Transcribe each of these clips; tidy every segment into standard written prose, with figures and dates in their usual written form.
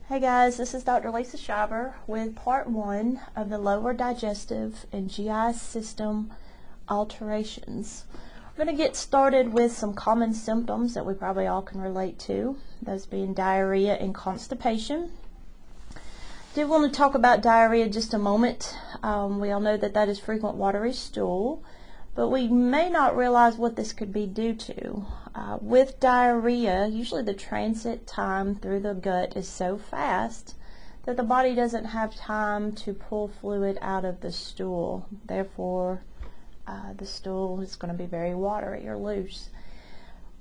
Hey guys, this is Dr. Lisa Shiver with part 1 of the lower digestive and GI system alterations. We're going to get started with some common symptoms that we probably all can relate to, those being diarrhea and constipation. I do want to talk about diarrhea just a moment. We all know that is frequent watery stool, but we may not realize what this could be due to. With diarrhea, usually the transit time through the gut is so fast that the body doesn't have time to pull fluid out of the stool. Therefore, the stool is going to be very watery or loose.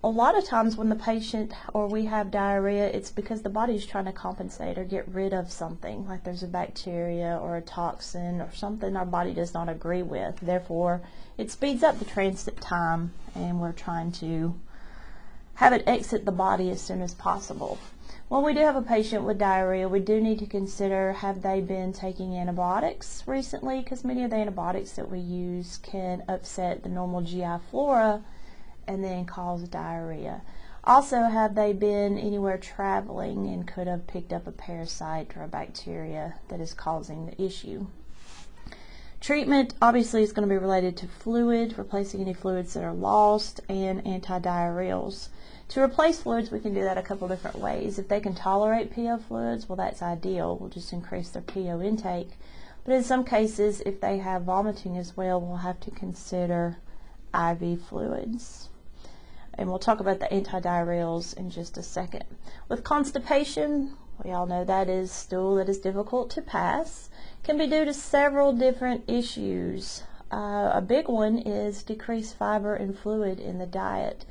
A lot of times when the patient or we have diarrhea, it's because the body is trying to compensate or get rid of something, like there's a bacteria or a toxin or something our body does not agree with. Therefore, it speeds up the transit time, and we're trying to have it exit the body as soon as possible. When we do have a patient with diarrhea, we do need to consider, have they been taking antibiotics recently? Because many of the antibiotics that we use can upset the normal GI flora and then cause diarrhea. Also, have they been anywhere traveling and could have picked up a parasite or a bacteria that is causing the issue? Treatment obviously is going to be related to fluid, replacing any fluids that are lost, and antidiarrheals. To replace fluids, we can do that a couple different ways. If they can tolerate PO fluids, well, that's ideal. We'll just increase their PO intake. But in some cases, if they have vomiting as well, we'll have to consider IV fluids. And we'll talk about the antidiarrheals in just a second. With constipation, we all know that is stool that is difficult to pass. Can be due to several different issues. A big one is decreased fiber and fluid in the diet.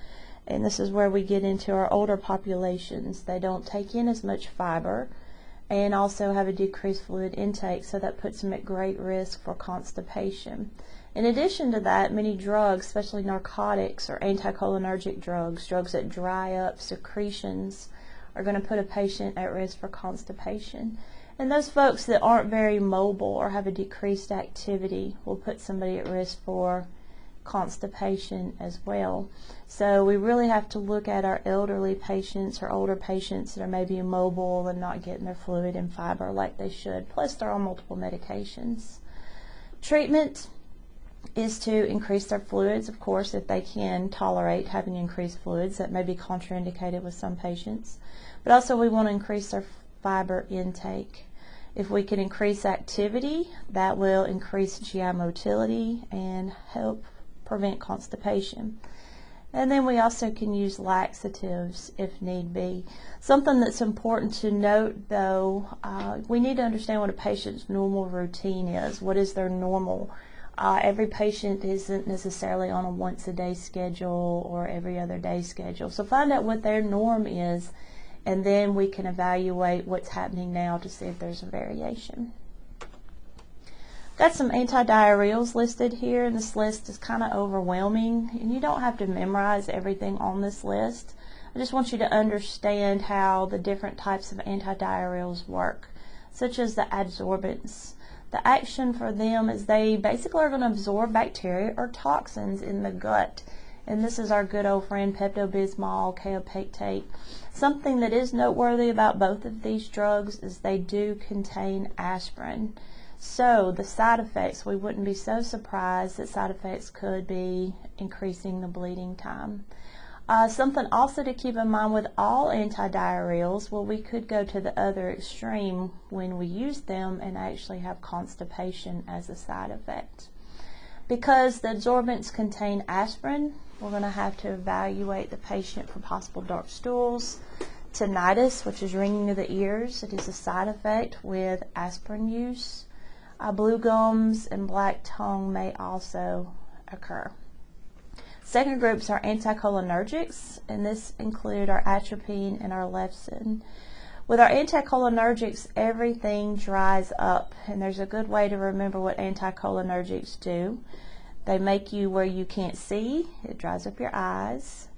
And this is where we get into our older populations. They don't take in as much fiber and also have a decreased fluid intake, so that puts them at great risk for constipation. In addition to that, many drugs, especially narcotics or anticholinergic drugs, drugs that dry up secretions, are going to put a patient at risk for constipation. And those folks that aren't very mobile or have a decreased activity will put somebody at risk for constipation as well. So we really have to look at our elderly patients or older patients that are maybe immobile and not getting their fluid and fiber like they should. Plus they're on multiple medications. Treatment is to increase their fluids, of course, if they can tolerate having increased fluids. That may be contraindicated with some patients. But also we want to increase their fiber intake. If we can increase activity, that will increase GI motility and help prevent constipation. And then we also can use laxatives if need be. Something that's important to note though, we need to understand what a patient's normal routine is. What is their normal? Every patient isn't necessarily on a once a day schedule or every other day schedule. So find out what their norm is, and then we can evaluate what's happening now to see if there's a variation. Got some antidiarrheals listed here, and this list is kind of overwhelming, and you don't have to memorize everything on this list. I just want you to understand how the different types of antidiarrheals work, such as the adsorbents. The action for them is they basically are going to absorb bacteria or toxins in the gut. And this is our good old friend Pepto-Bismol, kaopectate. Something that is noteworthy about both of these drugs is they do contain aspirin. So the side effects, we wouldn't be so surprised that side effects could be increasing the bleeding time. Something also to keep in mind with all antidiarrheals, well, we could go to the other extreme when we use them and actually have constipation as a side effect. Because the adsorbents contain aspirin, we're going to have to evaluate the patient for possible dark stools. Tinnitus, which is ringing of the ears, it is a side effect with aspirin use. Blue gums and black tongue may also occur. Second groups are anticholinergics, and this include our atropine and our leptin. With our anticholinergics, everything dries up, and there's a good way to remember what anticholinergics do. They make you where you can't see, it dries up your eyes.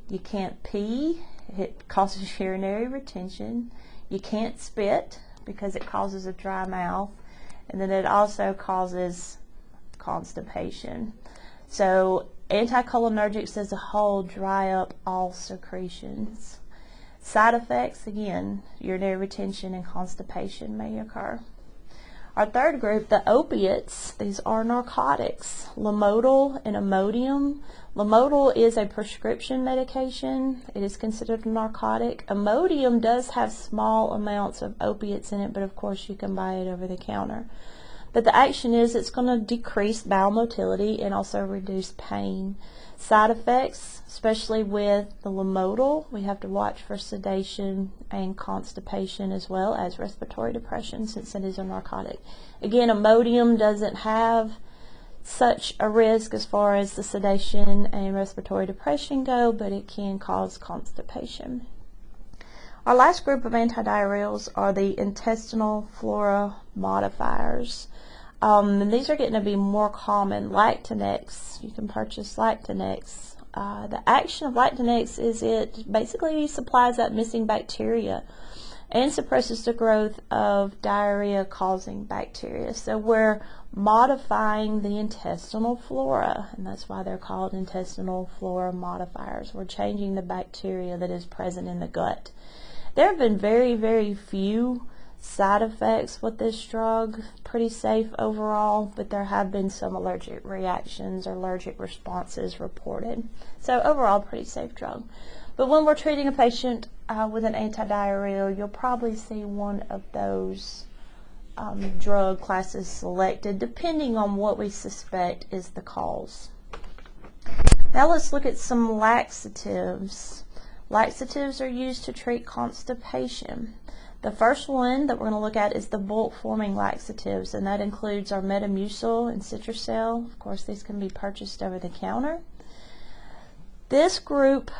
You can't pee, it causes urinary retention. You can't spit because it causes a dry mouth, and then it also causes constipation. So anticholinergics as a whole dry up all secretions. Side effects, again, urinary retention and constipation may occur. Our third group, the opiates, these are narcotics. Lomotil and Imodium. Lomotil is a prescription medication. It is considered a narcotic. Imodium does have small amounts of opiates in it, but of course you can buy it over the counter. But the action is it's going to decrease bowel motility and also reduce pain. Side effects, especially with the Lomotil, we have to watch for sedation and constipation as well as respiratory depression since it is a narcotic. Again, Imodium doesn't have such a risk as far as the sedation and respiratory depression go, but it can cause constipation. Our last group of antidiarrheals are the intestinal flora modifiers. And these are getting to be more common. Lactinex, you can purchase Lactinex. The action of Lactinex is it basically supplies that missing bacteria and suppresses the growth of diarrhea-causing bacteria. So we're modifying the intestinal flora, and that's why they're called intestinal flora modifiers. We're changing the bacteria that is present in the gut. There have been very, very few side effects with this drug, pretty safe overall, but there have been some allergic reactions or allergic responses reported. So overall, pretty safe drug. But when we're treating a patient with an antidiarrheal, you'll probably see one of those drug classes selected, depending on what we suspect is the cause. Now let's look at some laxatives. Laxatives are used to treat constipation. The first one that we're going to look at is the bulk-forming laxatives, and that includes our Metamucil and Citracel. Of course, these can be purchased over the counter. This group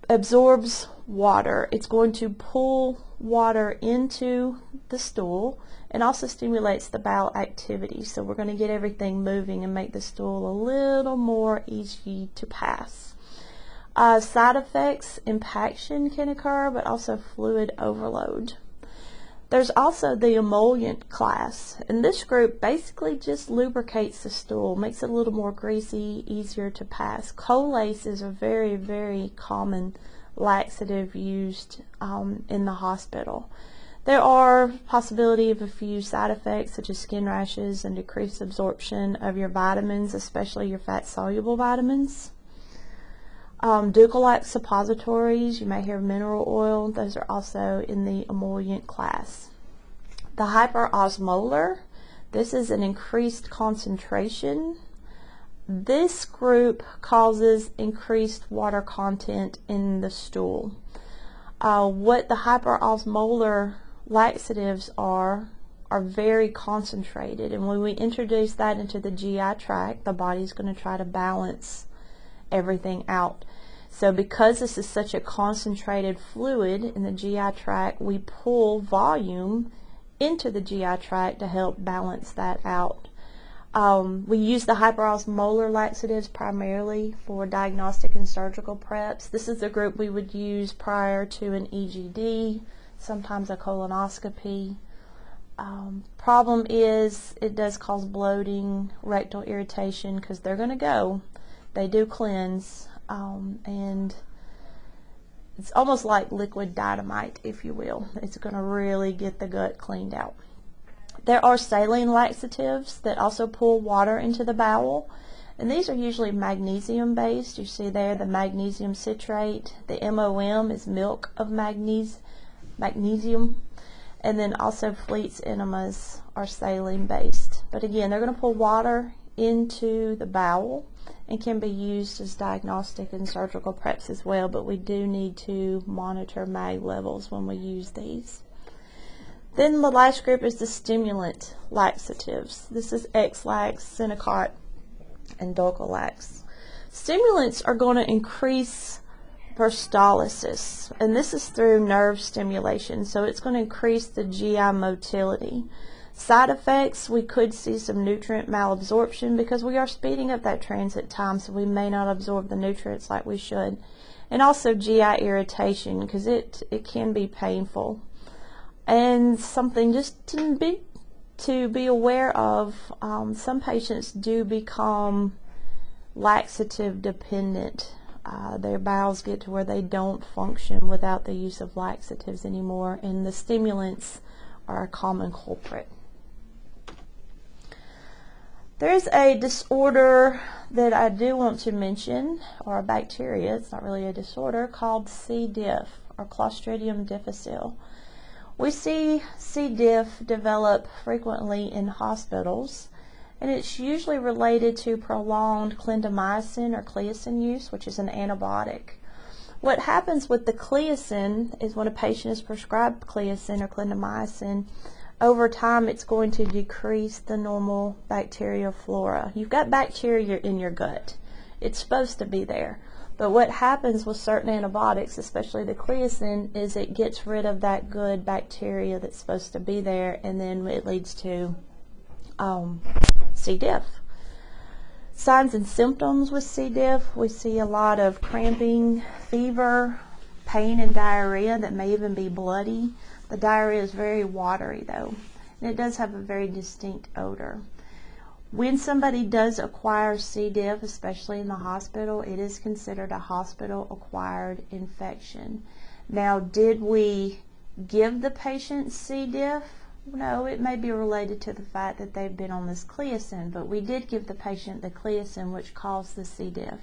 absorbs water. It's going to pull water into the stool and also stimulates the bowel activity. So we're going to get everything moving and make the stool a little more easy to pass. Side effects, impaction can occur, but also fluid overload. There's also the emollient class, and this group basically just lubricates the stool, makes it a little more greasy, easier to pass. Colace is a very, very common laxative used in the hospital. There are possibility of a few side effects such as skin rashes and decreased absorption of your vitamins, especially your fat-soluble vitamins. Dulcolax suppositories, you may hear mineral oil, those are also in the emollient class. The hyperosmolar, this is an increased concentration. This group causes increased water content in the stool. What the hyperosmolar laxatives are very concentrated, and when we introduce that into the GI tract, the body's going to try to balance everything out. So because this is such a concentrated fluid in the GI tract, we pull volume into the GI tract to help balance that out. We use the hyperosmolar laxatives primarily for diagnostic and surgical preps. This is the group we would use prior to an EGD, sometimes a colonoscopy. Problem is it does cause bloating, rectal irritation, because they're going to go. They do cleanse, and it's almost like liquid dynamite, if you will. It's going to really get the gut cleaned out. There are saline laxatives that also pull water into the bowel, and these are usually magnesium based. You see there the magnesium citrate. The MOM is milk of magnesium, and then also Fleet's enemas are saline based. But again, they're going to pull water into the bowel and can be used as diagnostic and surgical preps as well, but we do need to monitor mag levels when we use these. Then the last group is the stimulant laxatives. This is X-Lax, Senokot, and Dulcolax. Stimulants are going to increase peristalsis, and this is through nerve stimulation, so it's going to increase the GI motility. Side effects, we could see some nutrient malabsorption because we are speeding up that transit time, so we may not absorb the nutrients like we should. And also GI irritation, because it can be painful. And something just to be aware of, some patients do become laxative dependent. Their bowels get to where they don't function without the use of laxatives anymore, and the stimulants are a common culprit. There's a disorder that I do want to mention, or a bacteria, it's not really a disorder, called C. diff, or Clostridium difficile. We see C. diff develop frequently in hospitals, and it's usually related to prolonged clindamycin or Cleocin use, which is an antibiotic. What happens with the Cleocin is when a patient is prescribed Cleocin or clindamycin, over time it's going to decrease the normal bacterial flora. You've got bacteria in your gut. It's supposed to be there. But what happens with certain antibiotics, especially the Cleocin, is it gets rid of that good bacteria that's supposed to be there, and then it leads to C. diff. Signs and symptoms with C. diff, we see a lot of cramping, fever, pain and diarrhea that may even be bloody. The diarrhea is very watery though, and it does have a very distinct odor. When somebody does acquire C. diff, especially in the hospital, it is considered a hospital-acquired infection. Now, did we give the patient C. diff? No, it may be related to the fact that they've been on this Cleocin, but we did give the patient the Cleocin, which caused the C. diff.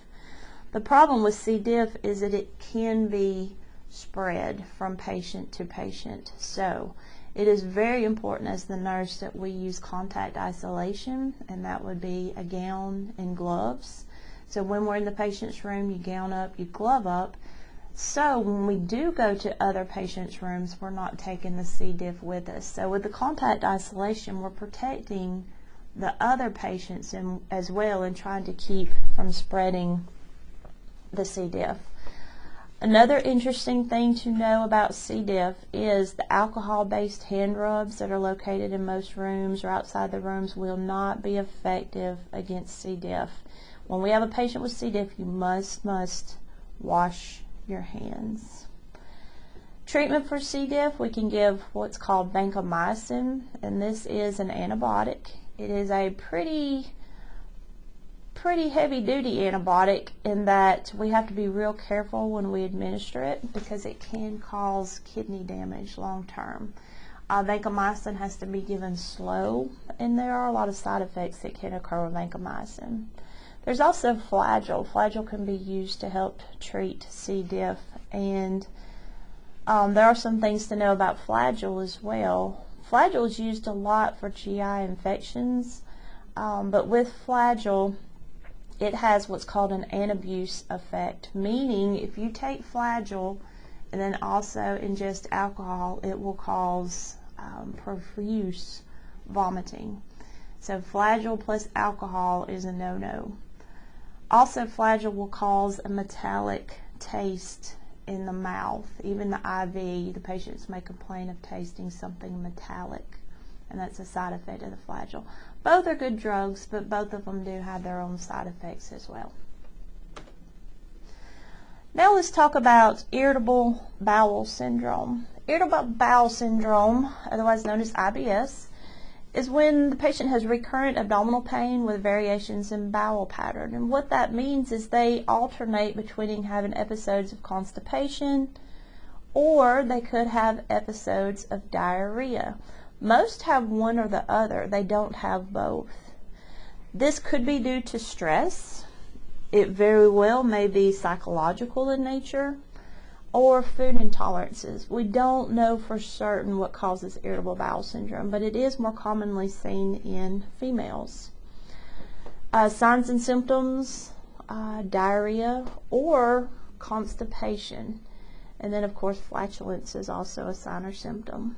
The problem with C. diff is that it can be spread from patient to patient. So it is very important as the nurse that we use contact isolation, and that would be a gown and gloves. So when we're in the patient's room, you gown up, you glove up. So when we do go to other patients' rooms, we're not taking the C. diff with us. So with the contact isolation, we're protecting the other patients as well, and trying to keep from spreading the C. diff. Another interesting thing to know about C. diff is the alcohol-based hand rubs that are located in most rooms or outside the rooms will not be effective against C. diff. When we have a patient with C. diff, you must wash your hands. Treatment for C. diff, we can give what's called vancomycin, and this is an antibiotic. It is a pretty heavy-duty antibiotic in that we have to be real careful when we administer it because it can cause kidney damage long-term. Vancomycin has to be given slow, and there are a lot of side effects that can occur with vancomycin. There's also Flagyl. Flagyl can be used to help treat C. diff, and there are some things to know about Flagyl as well. Flagyl is used a lot for GI infections, but with Flagyl, it has what's called an anabuse effect, meaning if you take Flagyl and then also ingest alcohol, it will cause profuse vomiting. So Flagyl plus alcohol is a no-no. Also, Flagyl will cause a metallic taste in the mouth. Even the IV, the patients may complain of tasting something metallic, and that's a side effect of the Flagyl. Both are good drugs, but both of them do have their own side effects as well. Now let's talk about irritable bowel syndrome. Irritable bowel syndrome, otherwise known as IBS, is when the patient has recurrent abdominal pain with variations in bowel pattern. And what that means is they alternate between having episodes of constipation, or they could have episodes of diarrhea. Most have one or the other. They don't have both. This could be due to stress. It very well may be psychological in nature, or food intolerances. We don't know for certain what causes irritable bowel syndrome, but it is more commonly seen in females. Signs and symptoms, diarrhea or constipation. And then of course flatulence is also a sign or symptom.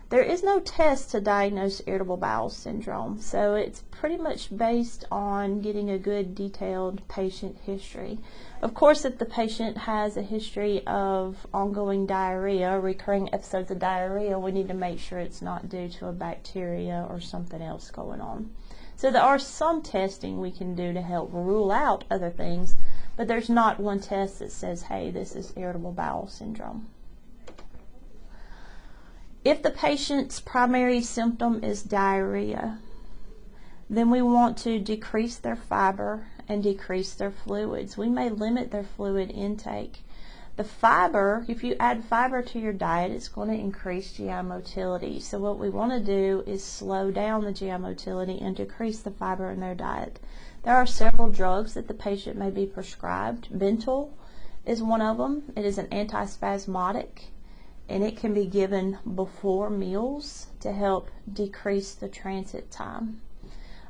There is no test to diagnose irritable bowel syndrome, so it's pretty much based on getting a good detailed patient history. Of course, if the patient has a history of ongoing diarrhea, recurring episodes of diarrhea, we need to make sure it's not due to a bacteria or something else going on. So there are some testing we can do to help rule out other things, but there's not one test that says, hey, this is irritable bowel syndrome. If the patient's primary symptom is diarrhea, then we want to decrease their fiber and decrease their fluids. We may limit their fluid intake. The fiber, if you add fiber to your diet, it's going to increase GI motility. So what we want to do is slow down the GI motility and decrease the fiber in their diet. There are several drugs that the patient may be prescribed. Bentyl is one of them. It is an antispasmodic, and it can be given before meals to help decrease the transit time.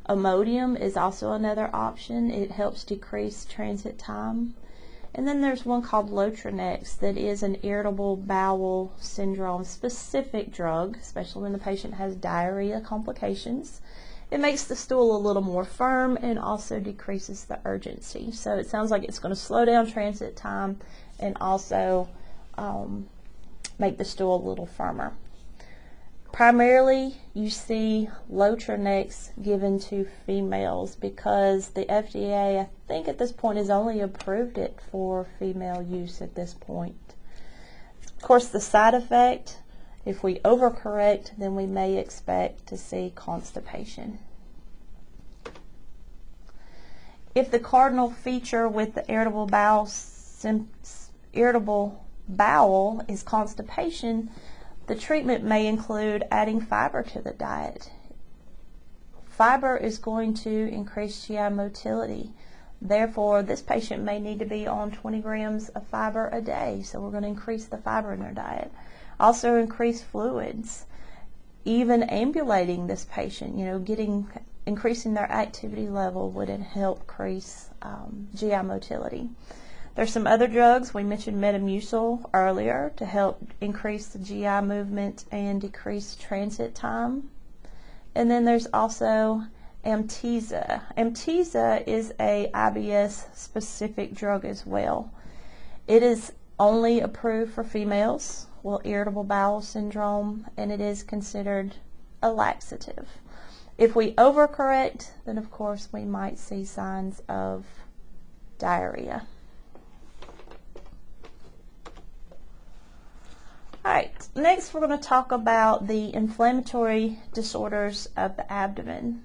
Imodium is also another option. It helps decrease transit time. And then there's one called Lotranex that is an irritable bowel syndrome specific drug, especially when the patient has diarrhea complications. It makes the stool a little more firm and also decreases the urgency. So it sounds like it's going to slow down transit time and also make the stool a little firmer. Primarily, you see Lotranex given to females because the FDA, I think at this point, has only approved it for female use at this point. Of course, the side effect, if we overcorrect, then we may expect to see constipation. If the cardinal feature with the irritable bowel is constipation, the treatment may include adding fiber to the diet. Fiber is going to increase GI motility. Therefore, this patient may need to be on 20 grams of fiber a day, so we're going to increase the fiber in their diet. Also increase fluids. Even ambulating this patient, increasing their activity level would help increase GI motility. There's some other drugs. We mentioned Metamucil earlier to help increase the GI movement and decrease transit time. And then there's also Amteza. Amteza is a IBS specific drug as well. It is only approved for females with irritable bowel syndrome, and it is considered a laxative. If we overcorrect, then of course we might see signs of diarrhea. Alright, next we're going to talk about the inflammatory disorders of the abdomen.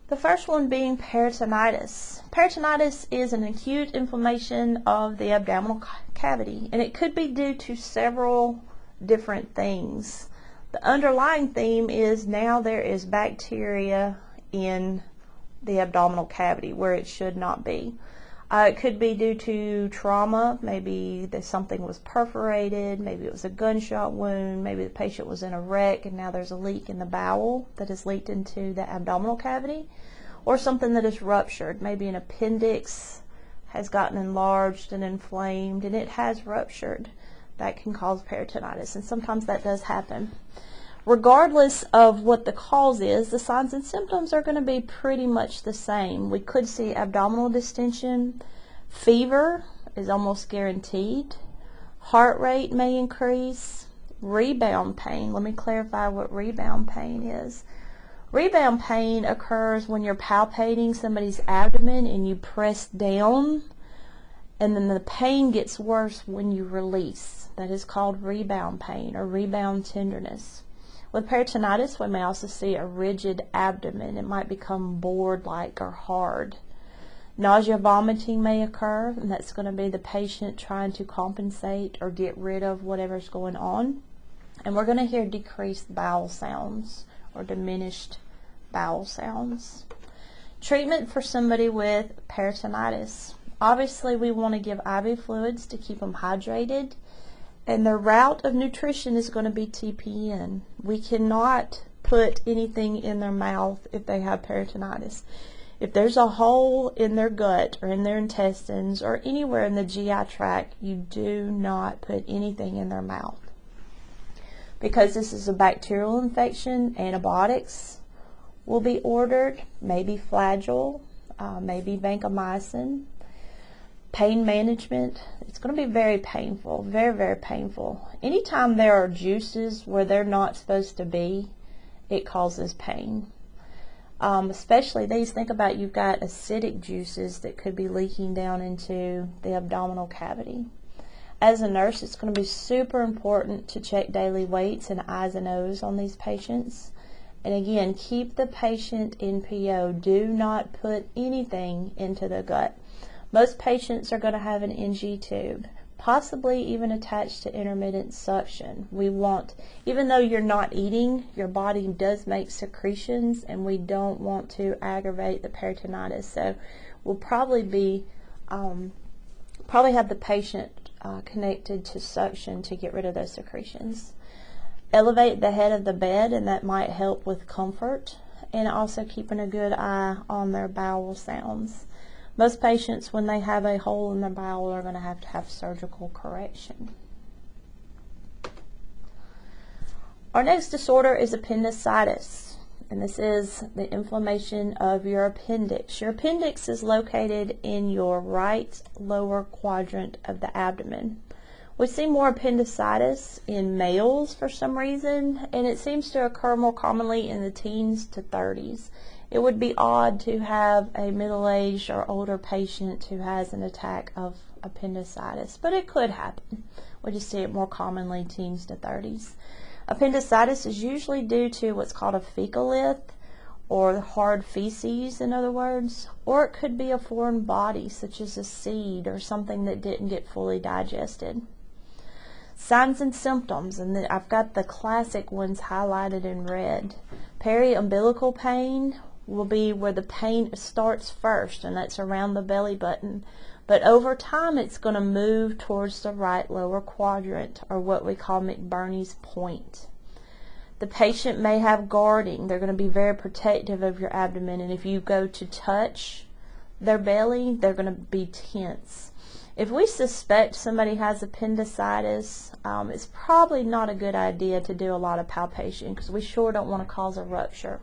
The first one being peritonitis. Peritonitis is an acute inflammation of the abdominal cavity, and it could be due to several different things. The underlying theme is now there is bacteria in the abdominal cavity where it should not be. It could be due to trauma. Maybe something was perforated, maybe it was a gunshot wound, maybe the patient was in a wreck and now there's a leak in the bowel that has leaked into the abdominal cavity, or something that is ruptured. Maybe an appendix has gotten enlarged and inflamed and it has ruptured. That can cause peritonitis, and sometimes that does happen. Regardless of what the cause is, the signs and symptoms are going to be pretty much the same. We could see abdominal distension, fever is almost guaranteed, heart rate may increase, rebound pain. Let me clarify what rebound pain is. Rebound pain occurs when you're palpating somebody's abdomen and you press down, and then the pain gets worse when you release. That is called rebound pain or rebound tenderness. With peritonitis, we may also see a rigid abdomen. It might become board-like or hard. Nausea, vomiting may occur, and that's going to be the patient trying to compensate or get rid of whatever's going on. And we're going to hear decreased bowel sounds or diminished bowel sounds. Treatment for somebody with peritonitis. Obviously, we want to give IV fluids to keep them hydrated. And the route of nutrition is going to be TPN. We cannot put anything in their mouth if they have peritonitis. If there's a hole in their gut or in their intestines or anywhere in the GI tract, you do not put anything in their mouth. Because this is a bacterial infection, antibiotics will be ordered, maybe Flagyl, maybe vancomycin. Pain management, it's going to be very painful, very, very painful. Anytime there are juices where they're not supposed to be, it causes pain. Especially these, think about you've got acidic juices that could be leaking down into the abdominal cavity. As a nurse, it's going to be super important to check daily weights and I's and O's on these patients. And again, keep the patient in PO. Do not put anything into the gut. Most patients are going to have an NG tube, possibly even attached to intermittent suction. We want, even though you're not eating, your body does make secretions, and we don't want to aggravate the peritonitis. So we'll probably have the patient connected to suction to get rid of those secretions. Elevate the head of the bed, and that might help with comfort, and also keeping a good eye on their bowel sounds. Most patients, when they have a hole in their bowel, are going to have surgical correction. Our next disorder is appendicitis, and this is the inflammation of your appendix. Your appendix is located in your right lower quadrant of the abdomen. We see more appendicitis in males for some reason, and it seems to occur more commonly in the teens to 30s. It would be odd to have a middle-aged or older patient who has an attack of appendicitis, but it could happen. We just see it more commonly teens to 30s. Appendicitis is usually due to what's called a fecalith, or hard feces, in other words, or it could be a foreign body, such as a seed or something that didn't get fully digested. Signs and symptoms, and I've got the classic ones highlighted in red. Periumbilical pain will be where the pain starts first, and that's around the belly button. But over time, it's going to move towards the right lower quadrant, or what we call McBurney's point. The patient may have guarding. They're going to be very protective of your abdomen, and if you go to touch their belly, they're going to be tense. If we suspect somebody has appendicitis, it's probably not a good idea to do a lot of palpation, because we sure don't want to cause a rupture.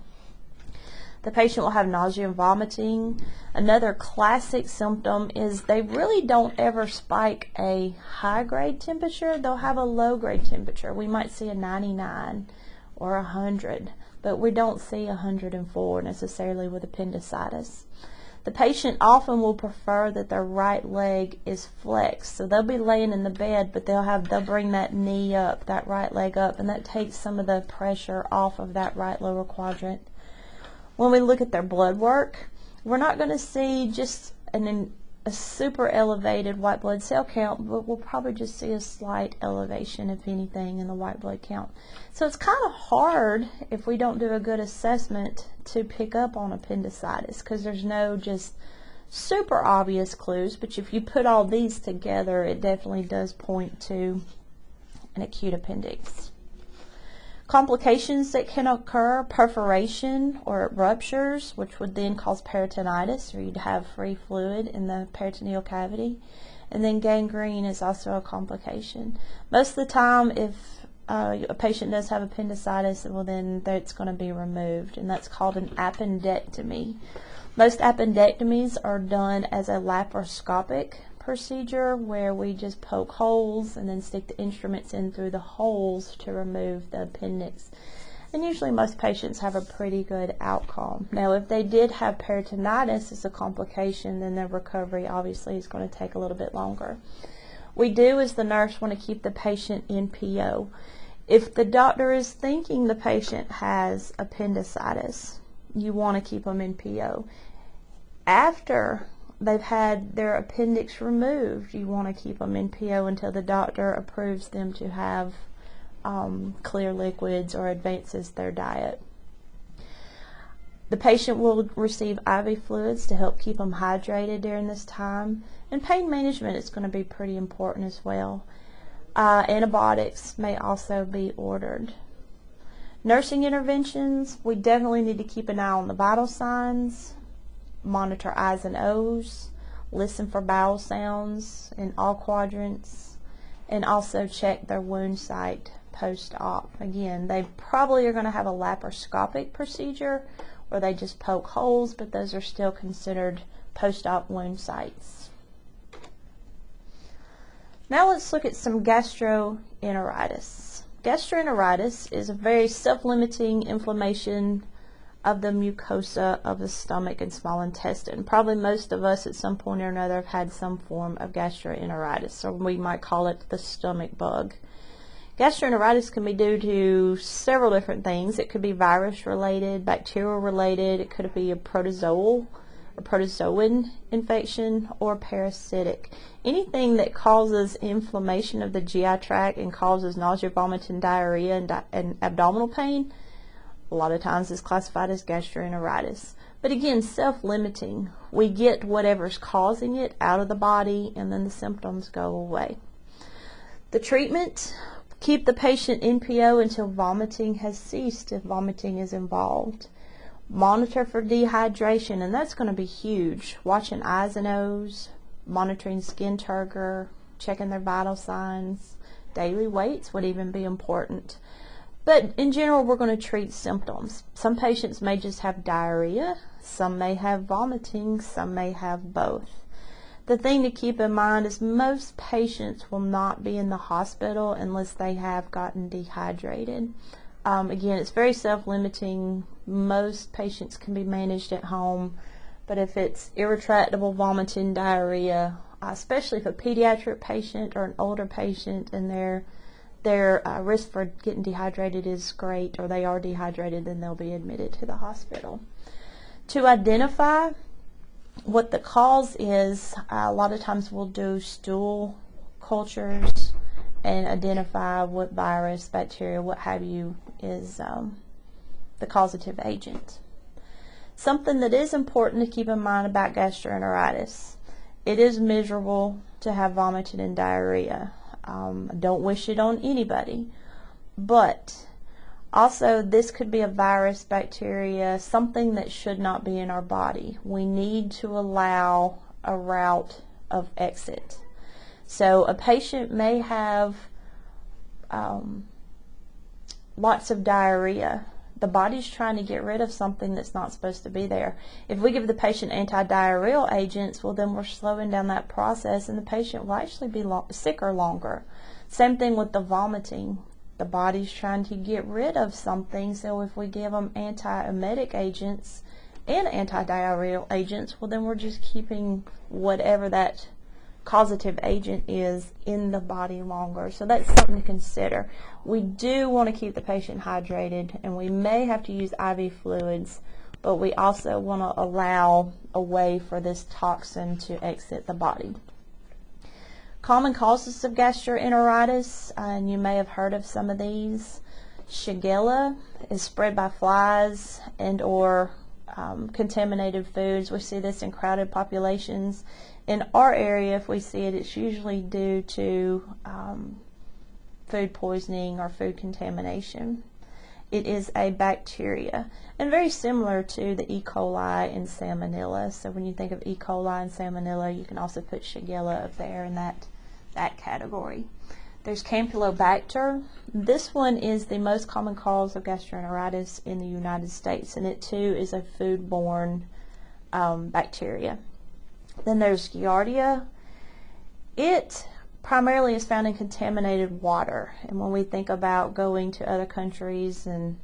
The patient will have nausea and vomiting. Another classic symptom is they really don't ever spike a high-grade temperature. They'll have a low-grade temperature. We might see a 99 or 100, but we don't see 104 necessarily with appendicitis. The patient often will prefer that their right leg is flexed. So they'll be laying in the bed, but they'll bring that knee up, that right leg up, and that takes some of the pressure off of that right lower quadrant. When we look at their blood work, we're not going to see just a super elevated white blood cell count, but we'll probably just see a slight elevation, if anything, in the white blood count. So it's kind of hard, if we don't do a good assessment, to pick up on appendicitis, because there's no just super obvious clues, but if you put all these together, it definitely does point to an acute appendix. Complications that can occur: perforation or ruptures, which would then cause peritonitis, or you'd have free fluid in the peritoneal cavity. And then gangrene is also a complication. Most of the time, if a patient does have appendicitis, well, then it's going to be removed, and that's called an appendectomy. Most appendectomies are done as a laparoscopic procedure, where we just poke holes and then stick the instruments in through the holes to remove the appendix. And usually most patients have a pretty good outcome. Now, if they did have peritonitis as a complication, then their recovery obviously is going to take a little bit longer. We do, as the nurse, want to keep the patient in PO. If the doctor is thinking the patient has appendicitis, you want to keep them in PO. After they've had their appendix removed, you want to keep them in PO until the doctor approves them to have clear liquids or advances their diet. The patient will receive IV fluids to help keep them hydrated during this time, and pain management is going to be pretty important as well. Antibiotics may also be ordered. Nursing interventions, we definitely need to keep an eye on the vital signs, monitor I's and O's, listen for bowel sounds in all quadrants, and also check their wound site post-op. Again, they probably are going to have a laparoscopic procedure where they just poke holes, but those are still considered post-op wound sites. Now let's look at some gastroenteritis. Gastroenteritis is a very self-limiting inflammation of the mucosa of the stomach and small intestine. Probably most of us at some point or another have had some form of gastroenteritis, or we might call it the stomach bug. Gastroenteritis can be due to several different things. It could be virus related, bacterial related, it could be a protozoal or protozoan infection, or parasitic. Anything that causes inflammation of the GI tract and causes nausea, vomiting, diarrhea, and abdominal pain, a lot of times is classified as gastroenteritis. But again, self-limiting. We get whatever's causing it out of the body and then the symptoms go away. The treatment: keep the patient NPO until vomiting has ceased if vomiting is involved. Monitor for dehydration, and that's going to be huge. Watching eyes and O's, monitoring skin turgor, checking their vital signs. Daily weights would even be important. But in general, we're going to treat symptoms. Some patients may just have diarrhea, some may have vomiting, some may have both. The thing to keep in mind is most patients will not be in the hospital unless they have gotten dehydrated. Again, it's very self-limiting. Most patients can be managed at home, but if it's irretractable vomiting, diarrhea, especially if a pediatric patient or an older patient and their risk for getting dehydrated is great, or they are dehydrated, then they'll be admitted to the hospital. To identify what the cause is, a lot of times we'll do stool cultures and identify what virus, bacteria, what have you, is the causative agent. Something that is important to keep in mind about gastroenteritis: it is miserable to have vomiting and diarrhea. Don't wish it on anybody, but also this could be a virus, bacteria, something that should not be in our body. We need to allow a route of exit. So a patient may have lots of diarrhea. The body's trying to get rid of something that's not supposed to be there. If we give the patient antidiarrheal agents, well, then we're slowing down that process and the patient will actually be sicker longer. Same thing with the vomiting. The body's trying to get rid of something, so if we give them antiemetic agents and antidiarrheal agents, well, then we're just keeping whatever that causative agent is in the body longer. So that's something to consider. We do want to keep the patient hydrated, and we may have to use IV fluids, but we also want to allow a way for this toxin to exit the body. Common causes of gastroenteritis, and you may have heard of some of these. Shigella is spread by flies and or contaminated foods. We see this in crowded populations. In our area, if we see it, it's usually due to food poisoning or food contamination. It is a bacteria, and very similar to the E. coli and Salmonella. So when you think of E. coli and Salmonella, you can also put Shigella up there in that category. There's Campylobacter. This one is the most common cause of gastroenteritis in the United States, and it too is a foodborne bacteria. Then there's Giardia. It primarily is found in contaminated water, and when we think about going to other countries and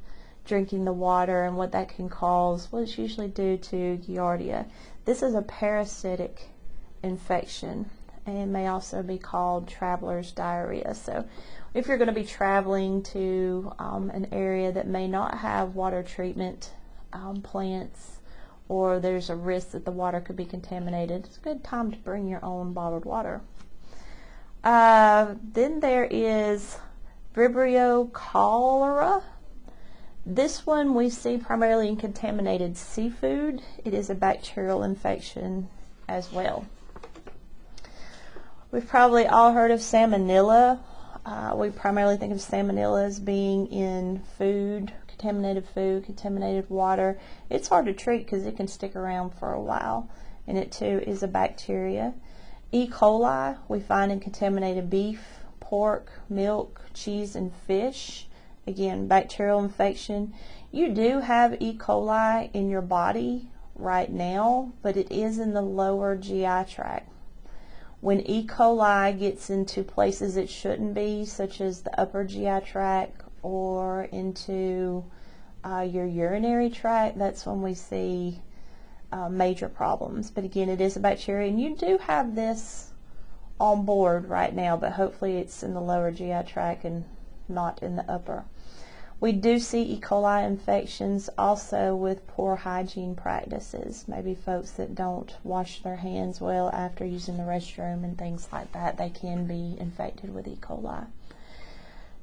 drinking the water and what that can cause, well, it's usually due to Giardia. This is a parasitic infection and may also be called traveler's diarrhea. So if you're going to be traveling to an area that may not have water treatment plants, or there's a risk that the water could be contaminated, it's a good time to bring your own bottled water. Then there is Vibrio cholera. This one we see primarily in contaminated seafood. It is a bacterial infection as well. We've probably all heard of Salmonella. We primarily think of Salmonella as being in food, contaminated water. It's hard to treat because it can stick around for a while, and it too is a bacteria. E. coli we find in contaminated beef, pork, milk, cheese, and fish. Again, bacterial infection. You do have E. coli in your body right now, but it is in the lower GI tract. When E. coli gets into places it shouldn't be, such as the upper GI tract or into your urinary tract, that's when we see major problems. But again, it is a bacteria, and you do have this on board right now, but hopefully it's in the lower GI tract and not in the upper. We do see E. coli infections also with poor hygiene practices. Maybe folks that don't wash their hands well after using the restroom and things like that, they can be infected with E. coli.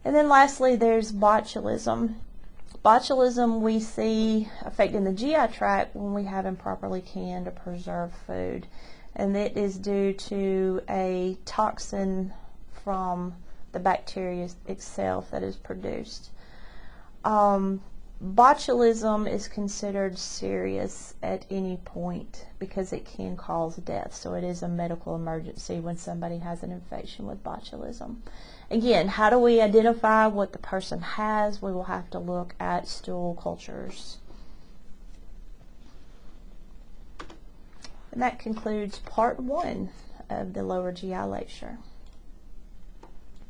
And then lastly, there's botulism. Botulism we see affecting the GI tract when we have improperly canned or preserved food. And it is due to a toxin from the bacteria itself that is produced. Botulism is considered serious at any point because it can cause death. So it is a medical emergency when somebody has an infection with botulism. Again, how do we identify what the person has? We will have to look at stool cultures. And that concludes part 1 of the lower GI lecture.